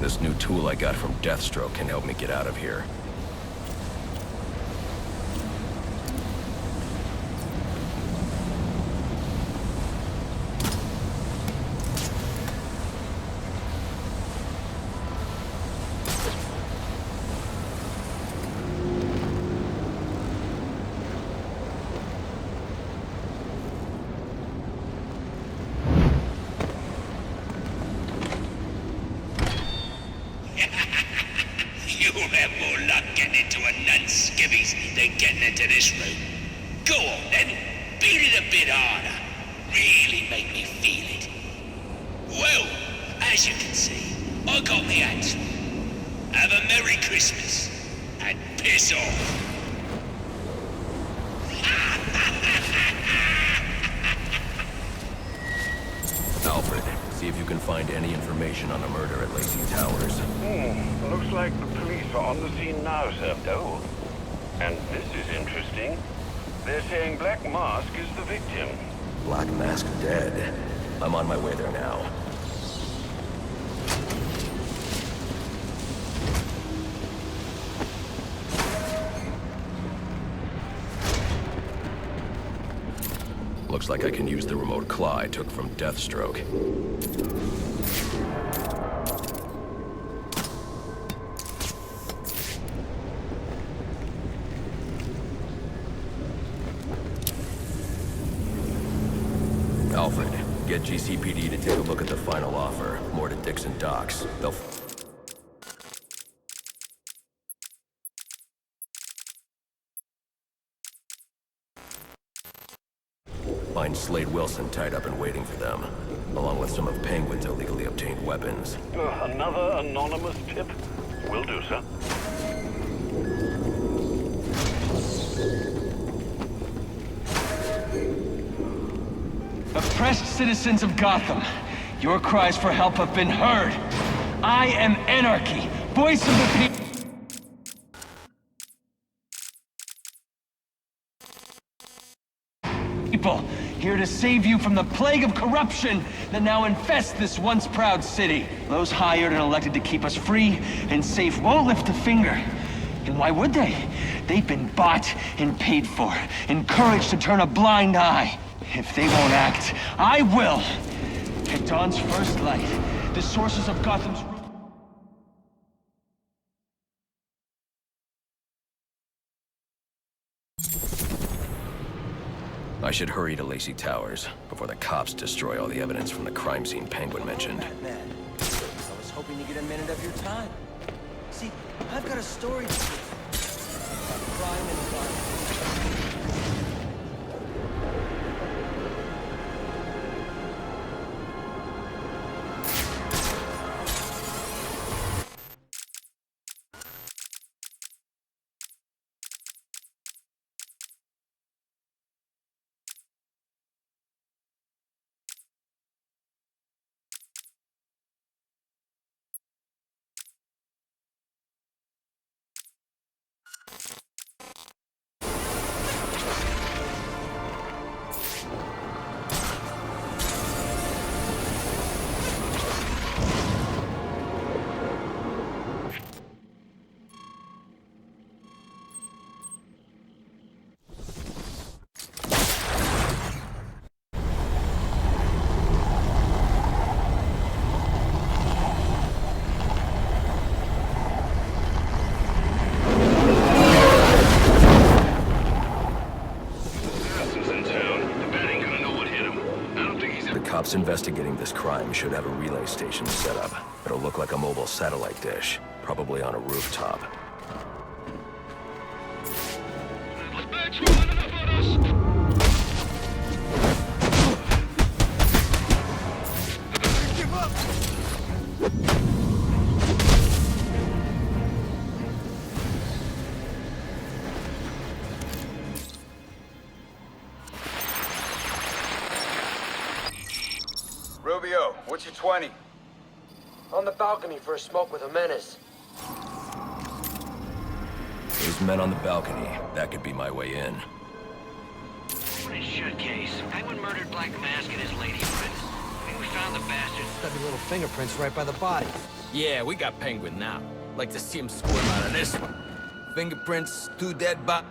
This new tool I got from Deathstroke can help me get out of here. You'll have more luck getting into a nun's skivvies than getting into this room. Go on then, beat it a bit harder. Really make me feel it. Well, as you can see, I got the answer. Have a Merry Christmas, and piss off. Alfred, see if you can find any information on a murder at Lacey Towers. Looks like the police are on the scene now, sir. Oh, and this is interesting. They're saying Black Mask is the victim. Black Mask dead. I'm on my way there now. Looks like I can use the remote claw I took from Deathstroke. Alfred, get GCPD to take a look at the final offer. More to Dixon Docks. They'll find Slade Wilson tied up and waiting for them, along with some of Penguin's illegally obtained weapons. Another anonymous tip? Will do, sir. Oppressed citizens of Gotham, your cries for help have been heard. I am Anarchy, voice of the people, here to save you from the plague of corruption that now infests this once proud city. Those hired and elected to keep us free and safe won't lift a finger. And why would they? They've been bought and paid for, encouraged to turn a blind eye. If they won't act, I will! At dawn's first light, the sources of Gotham's... I should hurry to Lacey Towers before the cops destroy all the evidence from the crime scene Penguin mentioned. Man, I was hoping to get a minute of your time. See, I've got a story to tell about crime and violence. Cops investigating this crime should have a relay station set up. It'll look like a mobile satellite dish, probably on a rooftop. Rubio, what's your 20? On the balcony for a smoke with a menace. There's men on the balcony. That could be my way in. What a shitcase. Penguin murdered Black Mask and his lady friend. I mean, we found the bastards. Got the little fingerprints right by the body. Yeah, we got Penguin now. Like to see him squirm out of this one. Fingerprints, 2 dead bodies.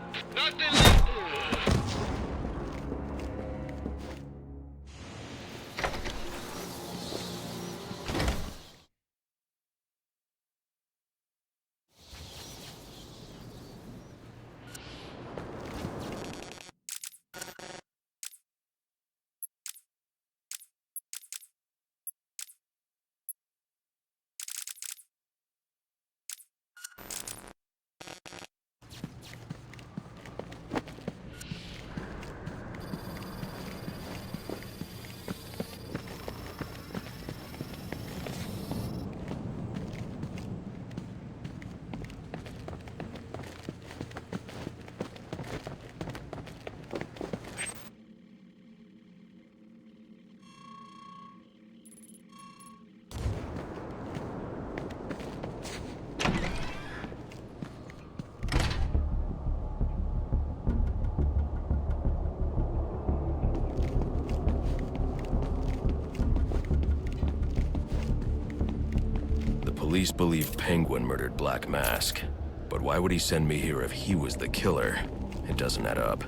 Police believe Penguin murdered Black Mask. But why would he send me here if he was the killer? It doesn't add up.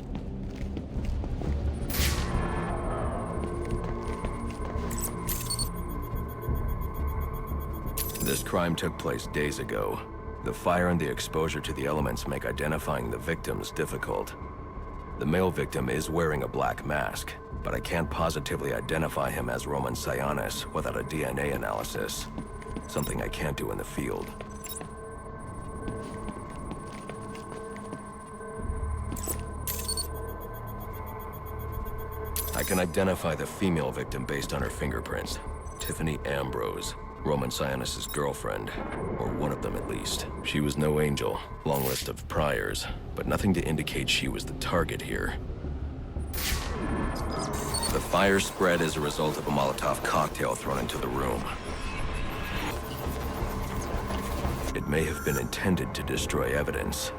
This crime took place days ago. The fire and the exposure to the elements make identifying the victims difficult. The male victim is wearing a black mask, but I can't positively identify him as Roman Sionis without a DNA analysis. Something I can't do in the field. I can identify the female victim based on her fingerprints. Tiffany Ambrose, Roman Sionis' girlfriend, or one of them at least. She was no angel, long list of priors, but nothing to indicate she was the target here. The fire spread as a result of a Molotov cocktail thrown into the room. It may have been intended to destroy evidence.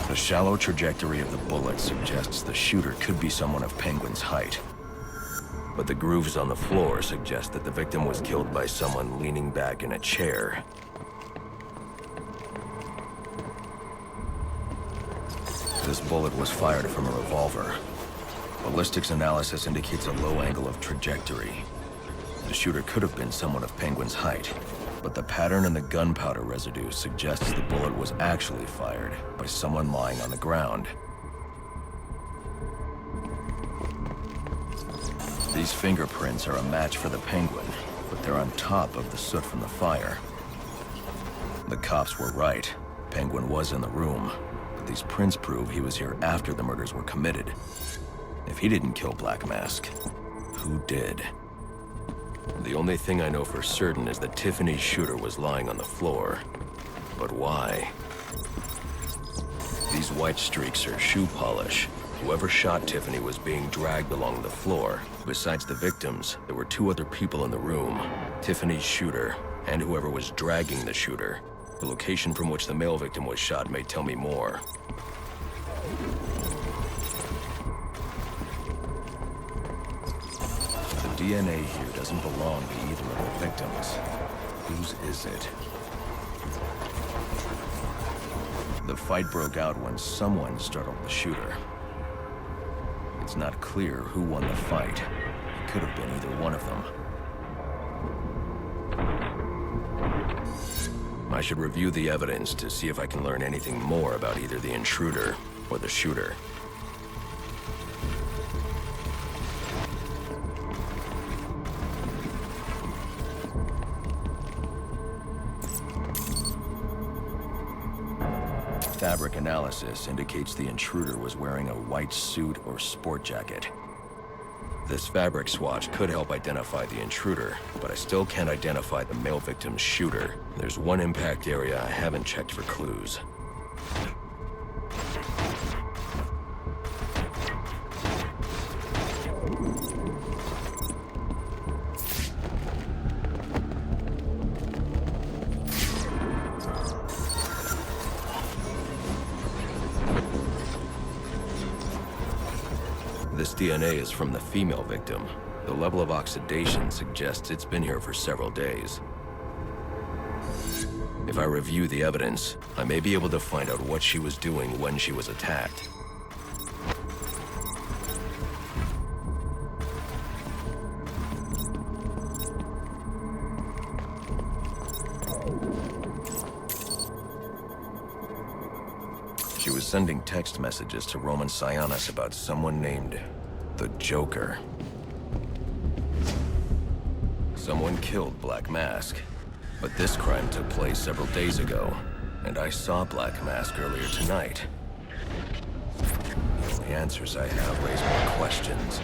The shallow trajectory of the bullet suggests the shooter could be someone of Penguin's height. But the grooves on the floor suggest that the victim was killed by someone leaning back in a chair. This bullet was fired from a revolver. Ballistics analysis indicates a low angle of trajectory. The shooter could have been someone of Penguin's height, but the pattern in the gunpowder residue suggests the bullet was actually fired by someone lying on the ground. These fingerprints are a match for the Penguin, but they're on top of the soot from the fire. The cops were right. Penguin was in the room. These prints prove he was here after the murders were committed. If he didn't kill Black Mask, who did? The only thing I know for certain is that Tiffany's shooter was lying on the floor. But why? These white streaks are shoe polish. Whoever shot Tiffany was being dragged along the floor. Besides the victims, there were 2 other people in the room. Tiffany's shooter, and whoever was dragging the shooter. The location from which the male victim was shot may tell me more. The DNA here doesn't belong to either of the victims. Whose is it? The fight broke out when someone startled the shooter. It's not clear who won the fight. It could have been either one of them. I should review the evidence to see if I can learn anything more about either the intruder or the shooter. Fabric analysis indicates the intruder was wearing a white suit or sport jacket. This fabric swatch could help identify the intruder, but I still can't identify the male victim's shooter. There's one impact area I haven't checked for clues. DNA is from the female victim. The level of oxidation suggests it's been here for several days. If I review the evidence, I may be able to find out what she was doing when she was attacked. She was sending text messages to Roman Sionis about someone named the Joker. Someone killed Black Mask, but this crime took place several days ago, and I saw Black Mask earlier tonight. The only answers I have raise more questions.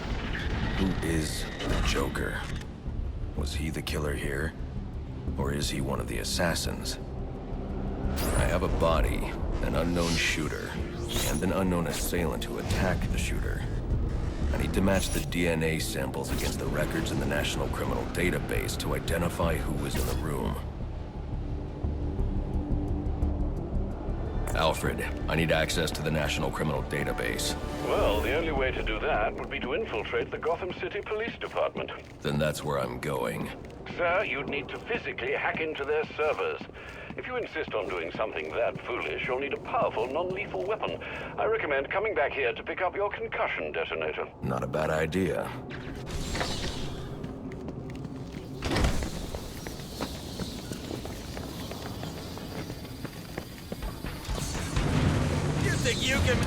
Who is the Joker? Was he the killer here? Or is he one of the assassins? I have a body, an unknown shooter, and an unknown assailant who attacked the shooter. I need to match the DNA samples against the records in the National Criminal Database to identify who was in the room. Alfred, I need access to the National Criminal Database. Well, the only way to do that would be to infiltrate the Gotham City Police Department. Then that's where I'm going. Sir, you'd need to physically hack into their servers. If you insist on doing something that foolish, you'll need a powerful, non-lethal weapon. I recommend coming back here to pick up your concussion detonator. Not a bad idea. You think you can...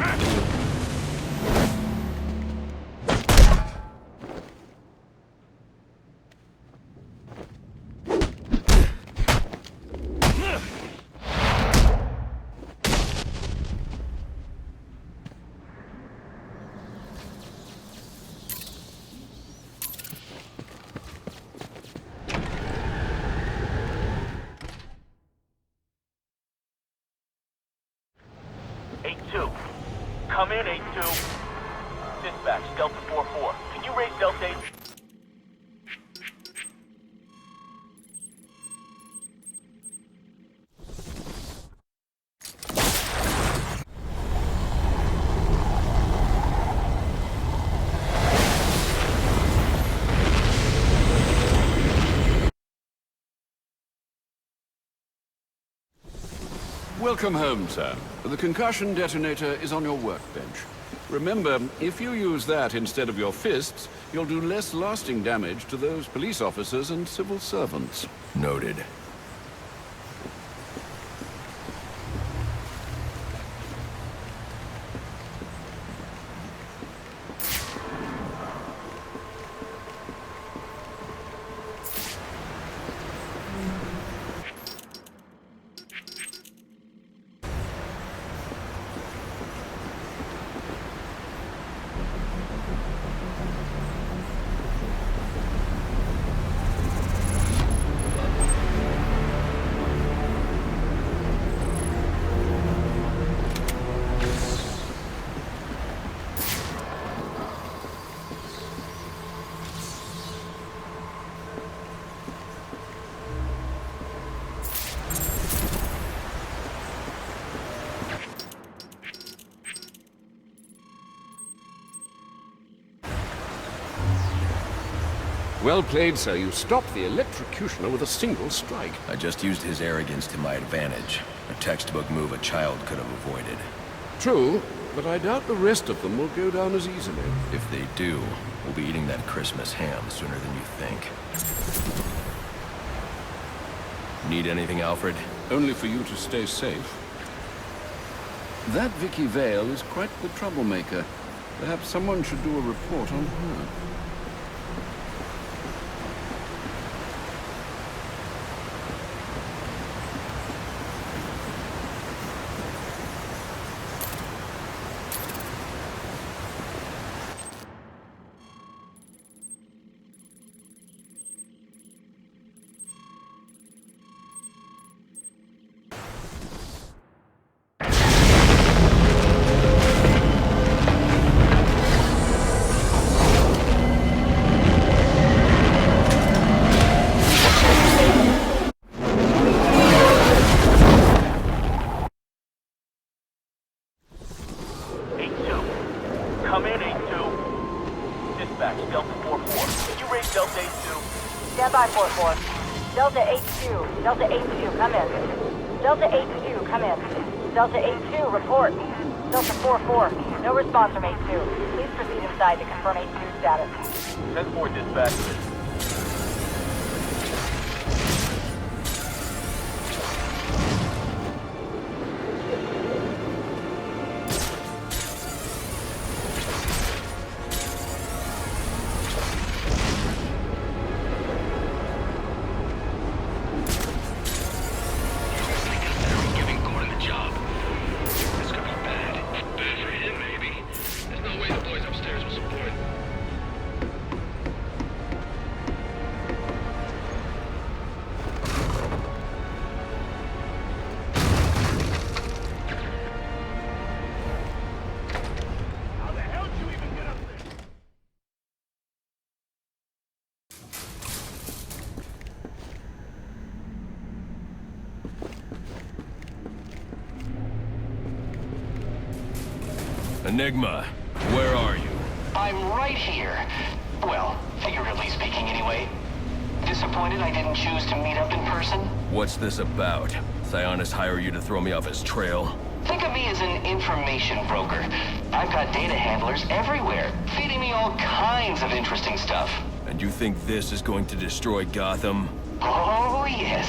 Come in, 8-2. Dispatch, Delta 4-4. Can you raise Delta 8? Welcome home, sir. The concussion detonator is on your workbench. Remember, if you use that instead of your fists, you'll do less lasting damage to those police officers and civil servants. Noted. Well played, sir. You stopped the electrocutioner with a single strike. I just used his arrogance to my advantage. A textbook move a child could have avoided. True, but I doubt the rest of them will go down as easily. If they do, we'll be eating that Christmas ham sooner than you think. Need anything, Alfred? Only for you to stay safe. That Vicky Vale is quite the troublemaker. Perhaps someone should do a report on her. 4-4. Delta HQ. Delta HQ, come in. Delta HQ, come in. Delta HQ, report. Delta 4-4. No response from HQ. Please proceed inside to confirm HQ status. 10-4 dispatch. Enigma, where are you? I'm right here. Well, figuratively speaking anyway. Disappointed I didn't choose to meet up in person? What's this about? Sionis hire you to throw me off his trail? Think of me as an information broker. I've got data handlers everywhere, feeding me all kinds of interesting stuff. And you think this is going to destroy Gotham? Oh, yes.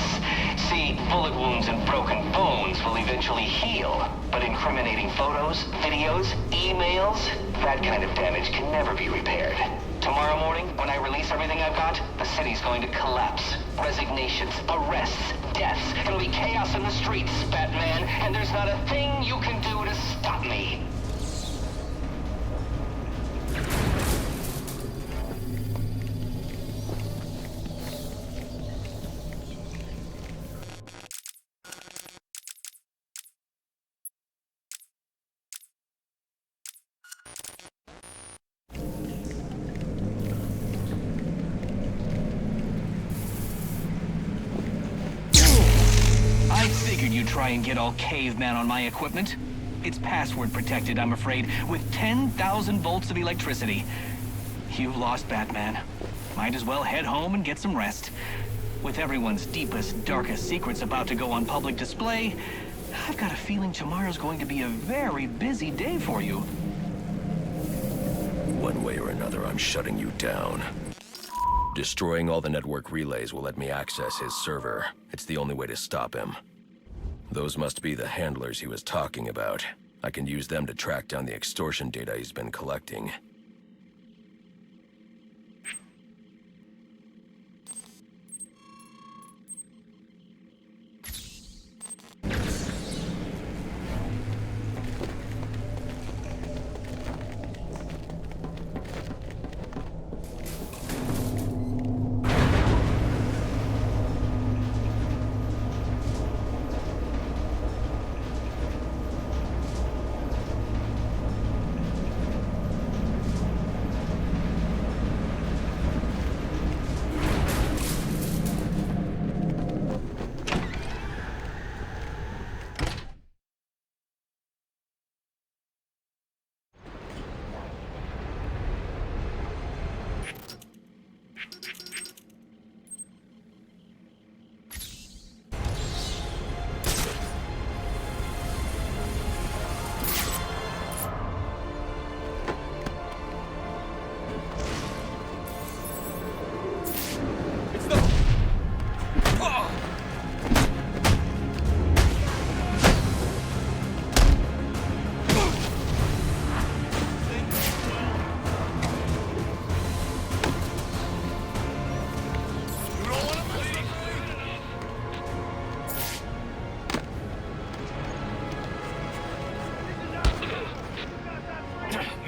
See, bullet wounds and broken bones will eventually heal. But incriminating photos, videos, emails, that kind of damage can never be repaired. Tomorrow morning, when I release everything I've got, the city's going to collapse. Resignations, arrests, deaths. It'll be chaos in the streets, Batman, and there's not a thing you can do to stop me. I figured you'd try and get all caveman on my equipment. It's password protected, I'm afraid, with 10,000 volts of electricity. You've lost, Batman. Might as well head home and get some rest. With everyone's deepest, darkest secrets about to go on public display, I've got a feeling tomorrow's going to be a very busy day for you. One way or another, I'm shutting you down. Destroying all the network relays will let me access his server. It's the only way to stop him. Those must be the handlers he was talking about. I can use them to track down the extortion data he's been collecting.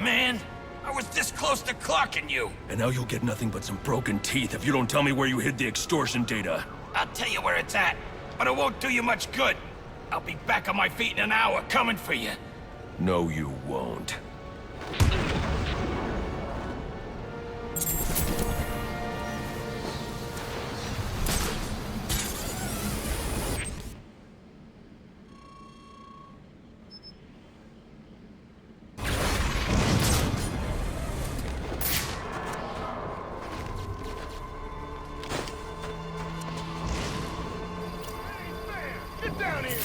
Man, I was this close to clocking you. And now you'll get nothing but some broken teeth if you don't tell me where you hid the extortion data. I'll tell you where it's at, but it won't do you much good. I'll be back on my feet in an hour coming for you. No, you won't. down here!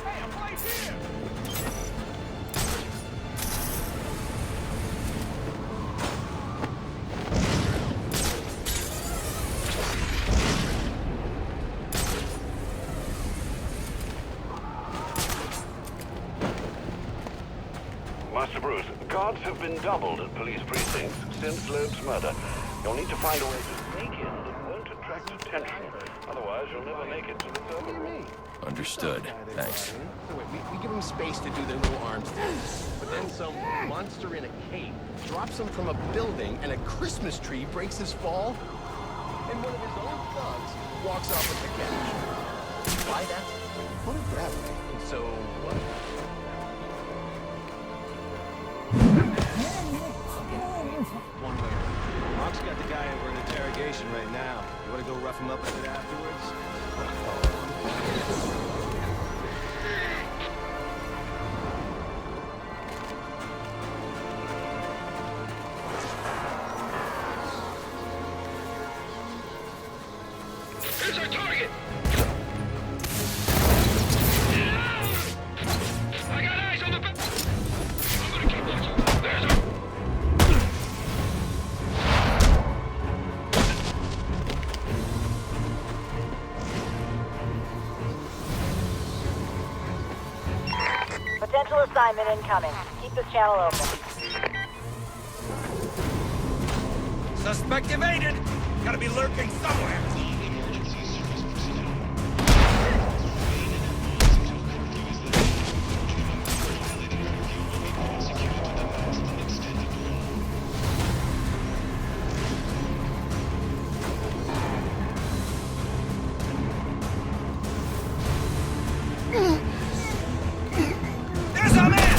Hey, I'm right here! Master Bruce, guards have been doubled at police precincts since Loeb's murder. You'll need to find a way to sneak in that won't attract attention. Otherwise, you'll never make it to the server room. Understood. Thanks. So wait, we give them space to do their little arms dance. But then some monster in a cape drops him from a building, and a Christmas tree breaks his fall, and one of his own thugs walks off with the cash. Why that? Put it that way. And so, what? One way. Mark's got the guy over in interrogation right now. You want to go rough him up a bit afterwards? Here's our target! I got eyes on the back! I'm gonna keep watching. There's our... Potential assignment incoming. Keep this channel open. Suspect evaded! Gotta be lurking somewhere! There's our man!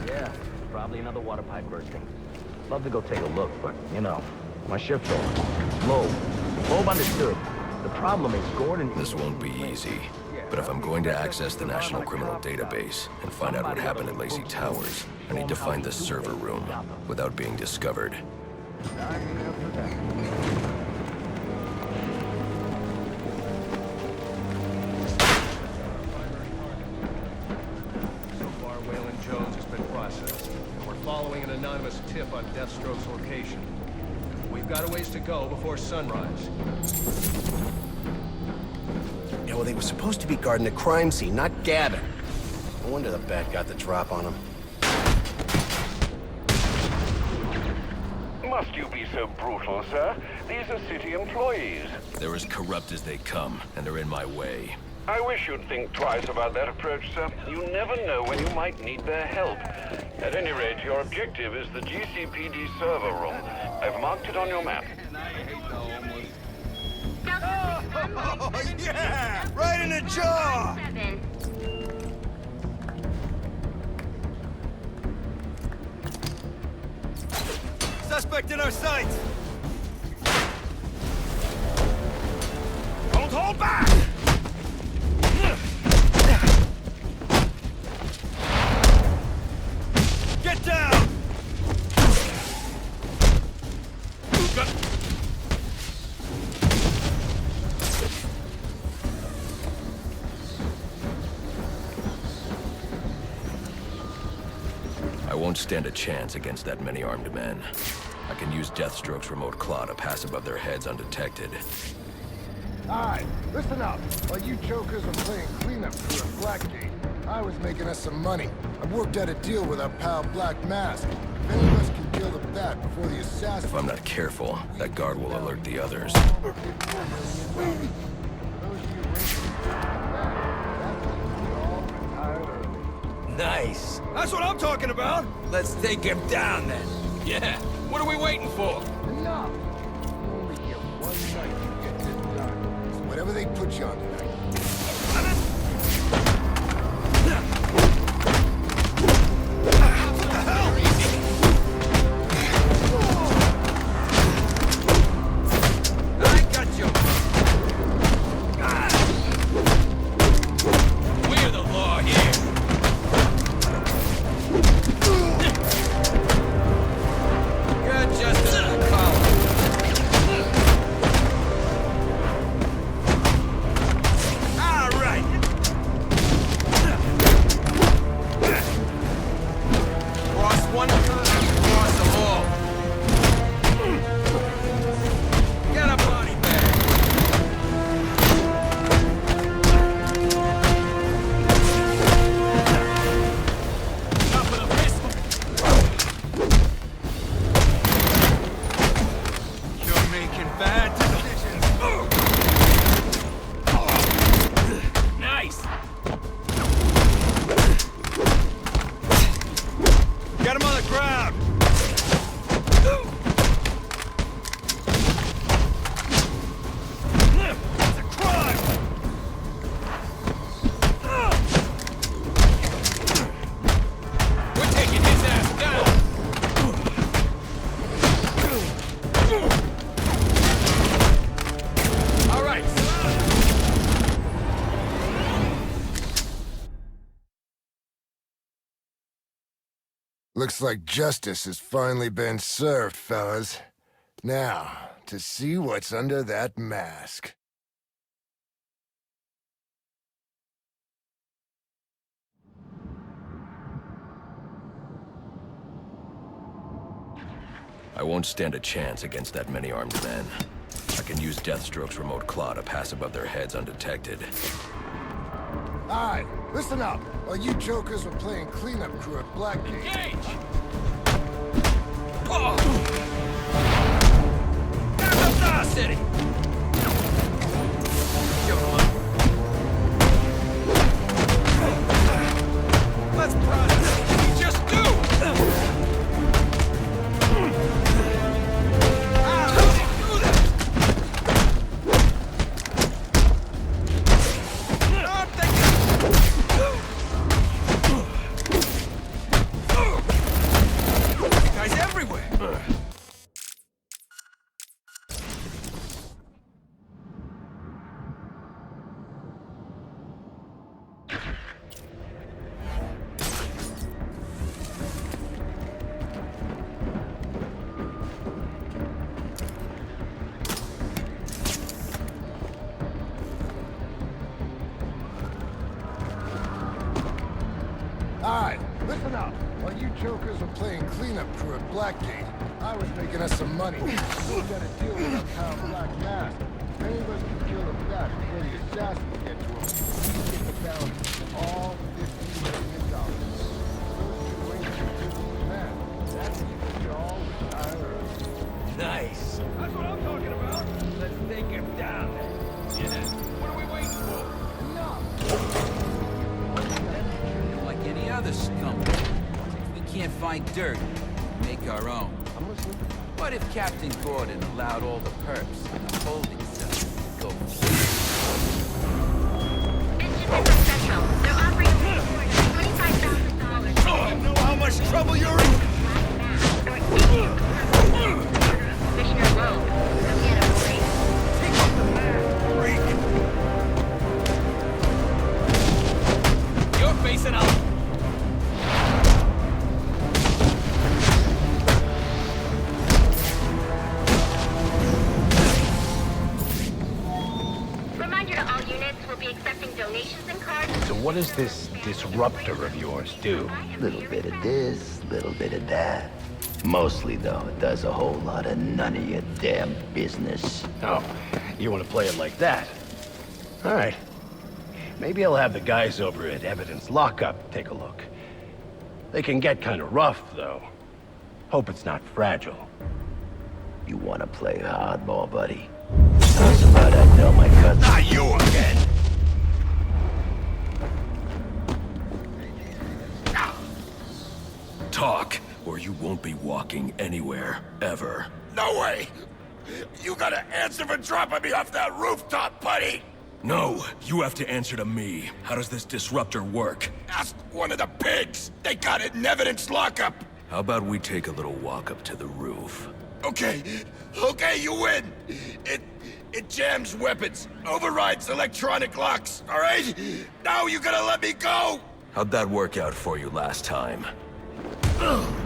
Yeah, probably another water pipe bursting. Love to go take a look, but, you know, my shift's over. Loeb understood. The problem is Gordon... This won't be easy. But if I'm going to access the National Criminal Database and find out what happened at Lacey Towers, I need to find the server room without being discovered. Jones has been processed, and we're following an anonymous tip on Deathstroke's location. We've got a ways to go before sunrise. Yeah, well, they were supposed to be guarding the crime scene, not Gavin. No wonder the bat got the drop on him. Must you be so brutal, sir? These are city employees. They're as corrupt as they come, and they're in my way. I wish you'd think twice about that approach, sir. You never know when you might need their help. At any rate, your objective is the GCPD server room. I've marked it on your map. Oh, yeah! Right in the jaw! Suspect in our sights! Don't hold back! Get down! I won't stand a chance against that many armed men. I can use Deathstroke's remote claw to pass above their heads undetected. Alright, listen up. While you jokers were playing cleanup for a Blackgate, I was making us some money. I worked out a deal with our pal Black Mask. If any of us can kill the that before the assassin... If I'm not careful, that guard will alert the others. Nice. That's what I'm talking about. Let's take him down then. Yeah. What are we waiting for? Enough! You only get one night to get this done. So whatever they put you on tonight. Looks like justice has finally been served, fellas. Now, to see what's under that mask. I won't stand a chance against that many armed men. I can use Deathstroke's remote claw to pass above their heads undetected. Alright, listen up. While you jokers were playing cleanup crew at Blackgate. Engage! Oh! Back up Star City! Let's process what we just do! Alright, listen up. While you jokers were playing cleanup crew at Blackgate, I was making us some money. We got a deal with that power black mask. If any of us can kill the bat before the assassin get to him, we get the balance of all $15 million. Those two ways to kill these men. That's when you all retire early. Nice. That's what I'm talking about. Let's take him down then. Yeah. What are we waiting for? Enough! Like any other scumbag. If we can't find dirt, we make our own. What if Captain Gordon allowed all the perps in the holding cell to go free? Central. They're offering a reward of $25,000. Oh, I know how much trouble you're in! Commissioner Rowe, come get him, please. Take up the man, freak! You're facing out! So what does this disruptor of yours do? Little bit of this, little bit of that. Mostly, though, it does a whole lot of none of your damn business. Oh, you want to play it like that? All right. Maybe I'll have the guys over at Evidence Lockup take a look. They can get kind of rough, though. Hope it's not fragile. You wanna play hardball, buddy? How's about I tell my cousin? Not you again! Talk, or you won't be walking anywhere, ever. No way! You gotta answer for dropping me off that rooftop, buddy! No, you have to answer to me. How does this disruptor work? Ask one of the pigs! They got it in evidence lockup! How about we take a little walk up to the roof? Okay, you win! It jams weapons, overrides electronic locks, alright? Now you gotta let me go! How'd that work out for you last time? Ugh.